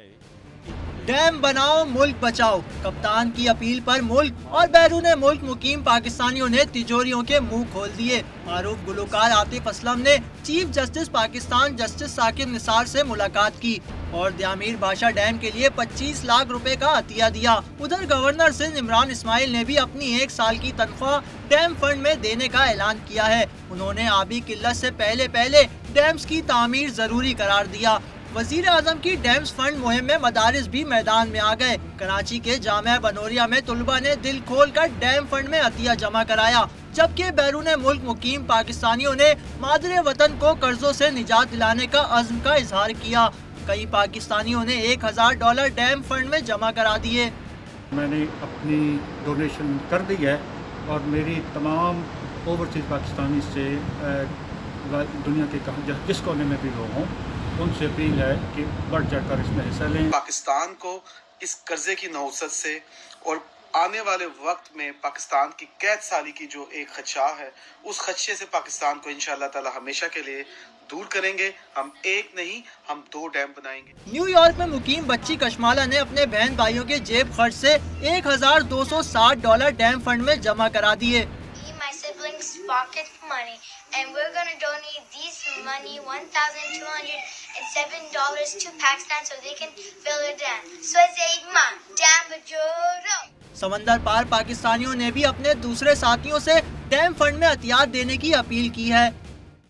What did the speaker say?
Dam बनाओ मुल्क बचाओ, कप्तान की अपील पर मुल्क और बैरून मुल्क मुकीम पाकिस्तानियों ने तिजोरियों के मुंह खोल दिए। मारूफ गुलकार आतिफ असलम ने chief justice Pakistan justice Saqib Nisar से मुलाकात की और दयामीर भाषा डैम के लिए 25 लाख रुपए का अतिया दिया। उधर गवर्नर सिंध इमरान इस्माइल ने भी अपनी 1 साल की तनख्वाह डैम फंड में देने का ऐलान किया है। उन्होंने आबी किल्लत से पहले डैम्स की तामीर जरूरी करार दिया। वजीर आजम की डैम्स फंड मुहिम में मदारिस भी मैदान में आ गए। कराची के जामिया बनोरिया में तुलबा ने दिल खोल कर डैम फंड में अतिया जमा कराया, जबकि बैरून मुल्क मुकीम पाकिस्तानियों ने मादरे वतन को कर्जों से निजात दिलाने का अज़्म का इजहार किया। कई पाकिस्तानियों ने $1000 डैम फंड में जमा करा दिए। मैंने अपनी डोनेशन कर दी है और मेरी तमाम ओवरसीज़ पाकिस्तानी से दुनिया के जिस कोने में भी लोग हों उनसे अपील है कि बढ़ चढ़कर इसमें हिस्सा लें। पाकिस्तान को इस कर्जे की नौसत से और आने वाले वक्त में पाकिस्तान की कैद साली की जो एक खदशा है, उस खदशे से पाकिस्तान को इंशाअल्लाह ताला हमेशा के लिए दूर करेंगे। हम एक नहीं, हम 2 डैम बनाएंगे। न्यूयॉर्क में मुकीम बच्ची कशमाला ने अपने बहन भाइयों के जेब खर्च से $1260 डैम फंड में जमा करा दिए। And we're going to donate these money, $1,207 to Pakistan so they can fill it dam. So dam bajoro. समंदर पार पाकिस्तानियों ने भी अपने दूसरे साथियों से डैम फंड में अतियात देने की अपील की है।